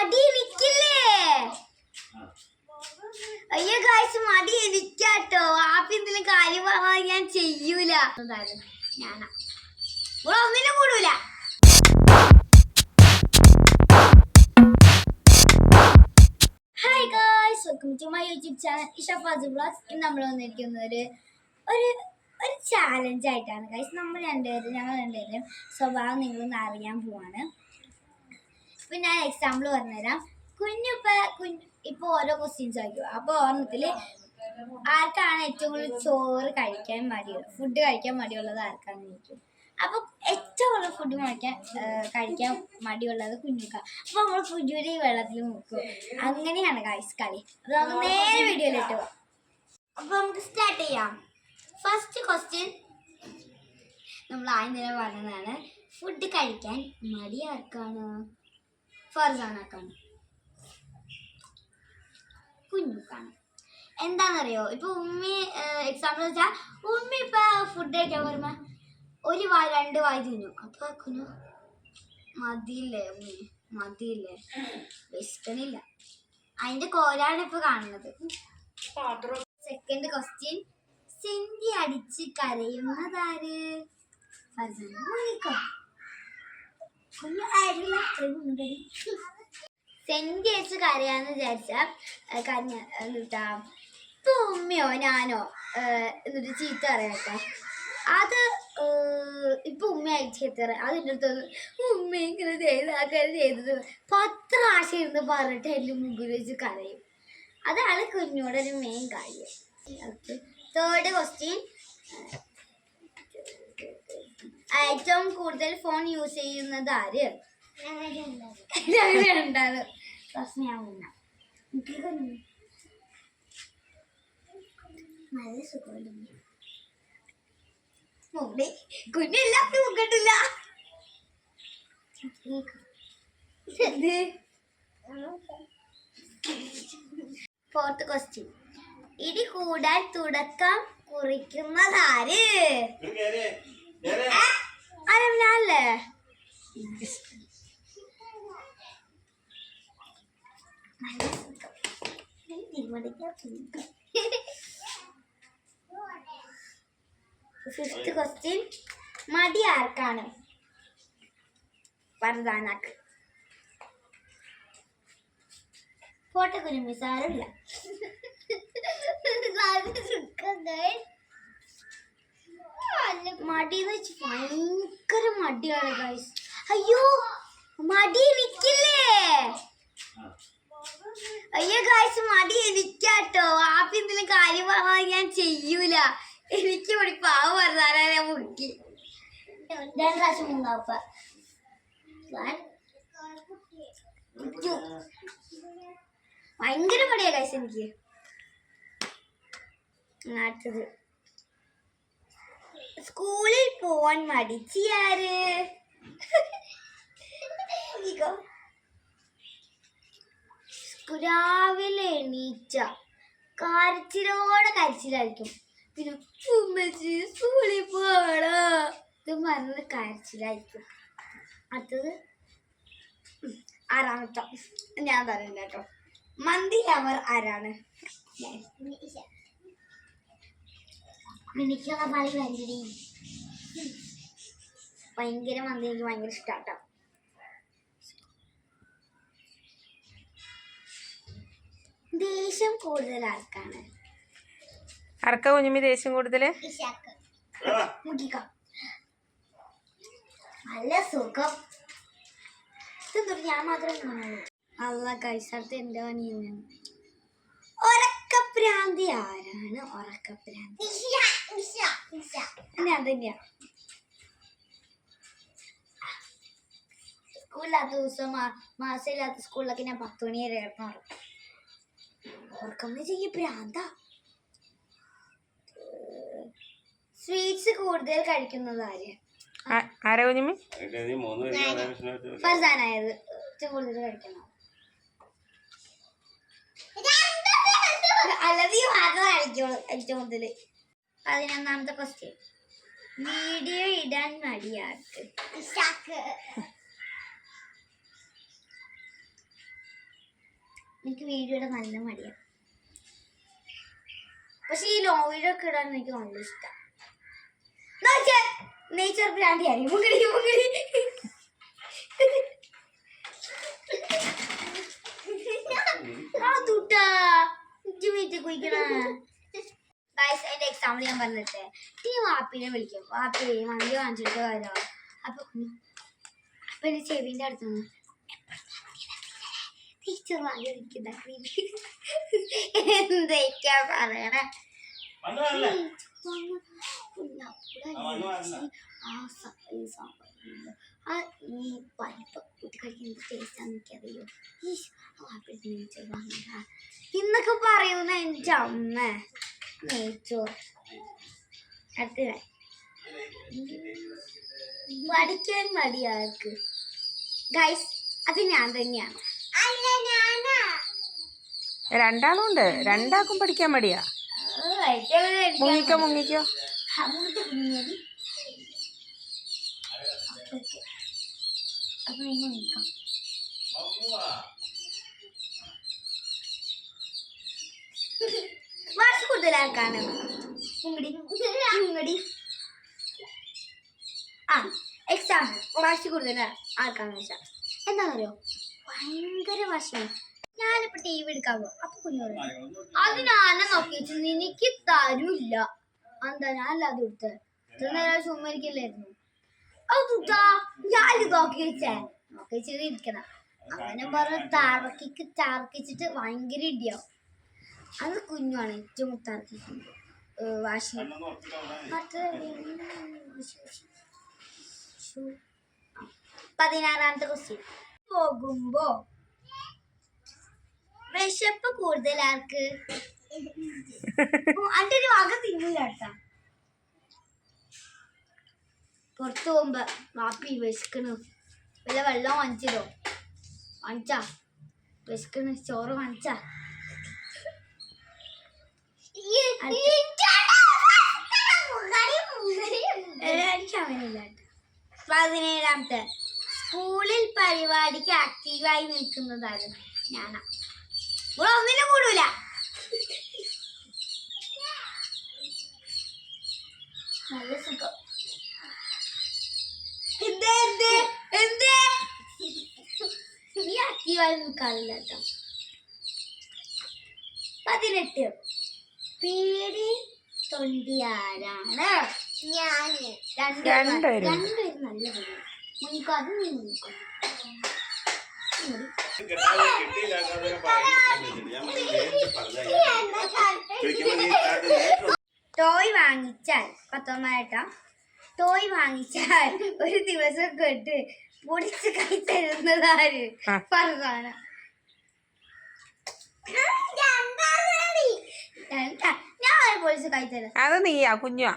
മടി എനിക്കില്ലേ? അയ്യോ ഗായ്സ്, മടി എനിക്കാട്ടോ. ആപ്പി എന്തെങ്കിലും കാര്യം പറഞ്ഞാൽ ഞാൻ ചെയ്യൂല. ഞാനാ ഒന്നിനും കൂടൂല. Hi guys, welcome to my YouTube channel Isha Fasi vlogs. ഇന്ന് നമ്മൾ വന്നിരിക്കുന്ന ഒരു ചാലഞ്ച് ആയിട്ടാണ് ഗായ്സ്. ഞങ്ങൾ രണ്ടുപേരും സ്വഭാവം നിങ്ങളൊന്ന് അറിയാൻ പോവാണ്. ഇപ്പം ഞാൻ എക്സാമ്പിൾ പറഞ്ഞുതരാം. ഇപ്പൊ ഓരോ ക്വസ്റ്റ്യൻസ് ആയിരിക്കും. അപ്പോൾ ഓർമ്മത്തിൽ ആർക്കാണ് ഏറ്റവും കൂടുതൽ ചോറ് കഴിക്കാൻ മടിയുള്ളത്, ഫുഡ് കഴിക്കാൻ മടിയുള്ളത് ആർക്കാണെന്ന് ചോദിക്കും. അപ്പൊ ഏറ്റവും കൂടുതൽ ഫുഡ് കഴിക്കാൻ മടിയുള്ളത് കുഞ്ഞുക്ക. അപ്പൊ നമ്മൾ കുഞ്ഞുരെ വെള്ളത്തിൽ മുക്കും. അങ്ങനെയാണ് ഗായ്സ് കളി. അത് നമുക്ക് നേരെ വീഡിയോയിലിട്ടു. അപ്പൊ നമുക്ക് സ്റ്റാർട്ട് ചെയ്യാം. ഫസ്റ്റ് ക്വസ്റ്റ്യൻ നമ്മൾ ആദ്യം തന്നെ പറഞ്ഞതാണ്. ഫുഡ് കഴിക്കാൻ മടി ആർക്കാണ്? ഫർസാനാക്കാണ്, കുഞ്ഞുക്കാണ്. എന്താണെന്നറിയോ? ഇപ്പൊ ഉമ്മി എക്സാമ്പിൾ വെച്ചാൽ ഉമ്മി ഇപ്പൊ ഫുഡ് കഴിക്കാൻ പറയുമ്പോ ഒരു വായ 2 വായ തിന്നു. അപ്പൊ കുഞ്ഞു മതിയില്ലേ ഉമ്മി, മതിയില്ലേ, വിശക്കണില്ല. അതിന്റെ കോലാണ് ഇപ്പൊ കാണുന്നത്. സെക്കൻഡ് ക്വസ്റ്റ്യൻ, സെന്റി അടിച്ച് കരയുന്നതാര്? കുഞ്ഞു ആയിട്ടില്ല. സെന്റി അടിച്ച് കരയാന്ന് വിചാരിച്ചാ എന്നിട്ടാ ഇപ്പൊ ഉമ്മയോ ഞാനോ എന്നിട്ട് ചീത്ത പറയാട്ടോ. അത് ഇപ്പൊ ഉമ്മ അയച്ചെത്തറ അതിൻ്റെ അടുത്ത് ഉമ്മ ഇങ്ങനെ ചെയ്തത് 10 പ്രാവശ്യം ഇരുന്ന് പറഞ്ഞിട്ട് എന്റെ മുമ്പിൽ വെച്ച് കരയും. അതാണ് കുഞ്ഞോടൊരു മെയിൻ കാര്യം. തേർഡ് ക്വസ്റ്റ്യൻ, ഏറ്റവും കൂടുതൽ ഫോൺ യൂസ് ചെയ്യുന്നത് ആര്? രണ്ടാണ്. നല്ല സുഖമില്ല കുഞ്ഞെല്ലാത്തിനും മുക്കിട്ടില്ല. ഫോർത്ത് ക്വസ്റ്റ്യൻ, ഇടി കൂടാൻ തുടക്കം കുറിക്കുന്നതാര്? ഞാനല്ലേ? ഫിഫ്ത്ത് ക്വസ്റ്റ്യൻ, മടി ആർക്കാണ്? ഫർസാനാക്ക്. ഫോട്ടോ കുരുമ്പി സാരമില്ല. മടിന്ന് വെച്ച് ഭയങ്കര മടിയാണ് ഗൈസ്. അയ്യോ മടി എനിക്കില്ലേ? അയ്യോ ഗൈസ്, മടി എനിക്കാട്ടോ. ആപ്പി എന്തെങ്കിലും കാര്യം പറഞ്ഞാൽ ഞാൻ ചെയ്യൂല. എനിക്ക് ഇവിടെ പാവം പറഞ്ഞാലാ ഞാൻ മുക്കി 2 പ്രാവശ്യം മുങ്ങാപ്പ. ഭയങ്കര മടിയാ ഗൈസ് എനിക്ക്. അടുത്തത്, സ്കൂളിൽ പോവാൻ മടിച്ചാര്? രാവിലെ എണീച്ച കരച്ചിലായിരിക്കും. പിന്നെ ഉമ്മച്ചി സ്കൂളിൽ പോവാണോ ഇത് പറഞ്ഞ് കരച്ചിലായിരിക്കും. അടുത്തത് 6ാമത്തെ ഞാൻ പറയണ്ട കേട്ടോ. മന്തി ലവർ ആരാണ്? എനിക്കുള്ള കളി വേണ്ടി ഭയങ്കര മന്തി എനിക്ക് ഭയങ്കര ഇഷ്ടാട്ടോ. ദേഷ്യം കൂടുതൽ ആർക്കാണ്? ആർക്കാ കുഞ്ഞുമ്മി ദേഷ്യം കൂടുതൽ? നല്ല സുഖം. ഞാൻ മാത്രമേ കാണുള്ളൂ. അല്ല കഴിച്ചത് എന്റെ പണിയാണ്. ഉറക്കപ്രാന്തി ആരാണ്? ഉറക്കപ്രാന്തി ഞാൻ തന്നെയാ. സ്കൂളില്ലാത്ത ദിവസം മാസമില്ലാത്ത സ്കൂളിലൊക്കെ ഞാൻ 10 മണി വരെ ഉറക്കം ചെയ്യ പ്രാന്ത. സ്വീറ്റ്സ് കൂടുതൽ കഴിക്കുന്നത് ആര്? ആരാ കുഞ്ഞുമ്മി? ഫർസാനായത് കൂടുതൽ കഴിക്കണം. അല്ലാതെ ഈ മാത്രം കഴിക്കോളൂ ഏറ്റവും കൂടുതൽ. 11ാമത്തെ ക്വസ്റ്റ്യൻ, വീഡിയോ ഇടാൻ മടിയാർക്ക്? എനിക്ക് വീഡിയോ ഇടാൻ നല്ല മടിയാണ്. പക്ഷെ ഈ ലോങ് വീഡിയോ ഒക്കെ ഇടാൻ എനിക്ക് നല്ല ഇഷ്ടം. നേച്ചർ ബ്രാൻഡിയായി മുങ്ങടി മുങ്ങടി. അതിന്റെ എക്സാമ്പിൾ ഞാൻ പറഞ്ഞിട്ട് ഈ വാപ്പിനെ വിളിക്കും. വാപ്പി വണ്ടി വാങ്ങിച്ചിട്ട് വരാം. അപ്പൊ എന്റെ ചെവിന്റെ അടുത്തുനിന്ന് ടീച്ചർ വാങ്ങി വിളിക്കുന്ന എന്തൊക്കെയാ പറയണേ. ഈ പരിപ്പൊക്കെ കൂട്ടി കഴിക്കുന്ന ടേസ്റ്റാന്ന് എനിക്കറിയോ. ഇന്നൊക്കെ പറയുന്ന എൻ്റെ അമ്മ നെയ്ച്ചോർ. അടുത്ത പഠിക്കാൻ മടിയാൾക്ക് ഗൈസ്. അത് ഞാൻ തന്നെയാണ്. രണ്ടാളും ഉണ്ട്. രണ്ടാൾക്കും പഠിക്കാൻ മടിയാ. മുങ്ങിക്കോ മുങ്ങിക്കോ. അപ്പൊ നിങ്ങൾ നിൽക്കാം. വാശി കൂടുതലാക്കാണ്. ആ എക്സാമ്പിൾ വാശി കൂടുതൽ ആർക്കാന്ന് വെച്ചാൽ എന്താണെന്നറിയോ, ഭയങ്കര വാശിയാണ്. ഞാനിപ്പോ TV എടുക്കാൻ പോകും. അപ്പൊ കുഞ്ഞു അത് ഞാനെ നോക്കി വെച്ചു എനിക്ക് തരൂല്ല. എന്താ ഞാനല്ലാതെ കൊടുത്തത് ഇത്ര നേരം ചുമ്മാരിക്കല്ലായിരുന്നു. അത് ഞാൻ നോക്കി വെച്ചേ നോക്കി വെച്ചത് ഇരിക്കണം. അങ്ങനെ പറഞ്ഞ് തറക്കിച്ചിട്ട് ഭയങ്കര ഇടിയാവും. അത് കുഞ്ഞാണ് ഏറ്റവും തറക്കിക്കുന്നത് വാശി. മറ്റേ 16ാമത്തെ ക്വസ്റ്റ്യൻ. പോകുമ്പോ വിശപ്പ് കൂടുതൽ ആർക്ക്? അന്റെ ഒരു വക തിന്നൂലട്ടാ. പുറത്തു പോകുമ്പോ വാപ്പി വിശക്കണ് വല്ല വെള്ളം വാങ്ങിച്ചോ വാങ്ങിച്ചാ വിശക്കണ് ചോറ് വാങ്ങിച്ചാ. എനിക്കങ്ങനെയില്ല. 17ാമത്തെ സ്കൂളിൽ പരിപാടിക്ക് ആക്റ്റീവായി നിൽക്കുന്നതാണ് ഞാനാ. ഇവിടെ ഒന്നിനും കൂടൂല. നല്ല സുഖം. നീ ആക്റ്റീവായി നിൽക്കാറില്ല കേട്ടോ. 18 പേടി തൊണ്ടിയാരാണ്? ഞാന്. രണ്ടുപേരും നല്ല പേര്. മുൻകോ അത് നീ മുൻകോ. ടോയ് വാങ്ങിച്ചാൽ 19 ടോയ് വാങ്ങിച്ചാൽ ഒരു ദിവസം കൊണ്ട് പൊടിച്ച് കൈ തരുന്നതാര്? പറഞ്ഞാണ്. ഞാൻ പൊടിച്ച് കൈ തരാം. അത് നീയാ കുഞ്ഞാ.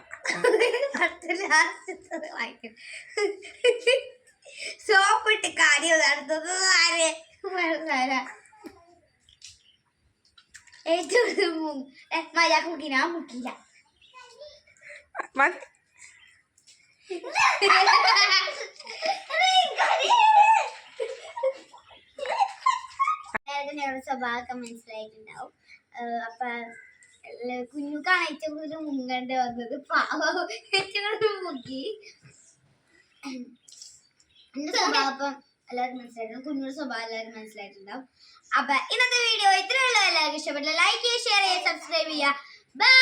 സോപ്പിട്ട് കാര്യം നടത്തുന്നത് ആര്? ഏറ്റവും മര്യാദ മുക്കിനാ മുക്കില്ല. ഞങ്ങളുടെ സ്വഭാവമൊക്കെ മനസ്സിലായിട്ടുണ്ടാവും. അപ്പൊ കുഞ്ഞുക്കാണ് ഏറ്റവും കൂടുതൽ മുങ്ങേണ്ടി വന്നത്. പാവം ഏറ്റവും കൂടുതൽ മുക്കി. എന്റെ സ്വഭാവം അപ്പം എല്ലാവർക്കും മനസ്സിലായിട്ടുണ്ട്. കുഞ്ഞുങ്ങളുടെ സ്വഭാവം എല്ലാവർക്കും മനസ്സിലായിട്ടുണ്ടാവും. അപ്പൊ ഇന്നത്തെ വീഡിയോ ഇത്രയുള്ള. എല്ലാവർക്കും ഇഷ്ടപ്പെട്ടില്ല ലൈക്ക് ചെയ്യുക, ഷെയർ ചെയ്യുക, സബ്സ്ക്രൈബ് ചെയ്യുക. ബൈ.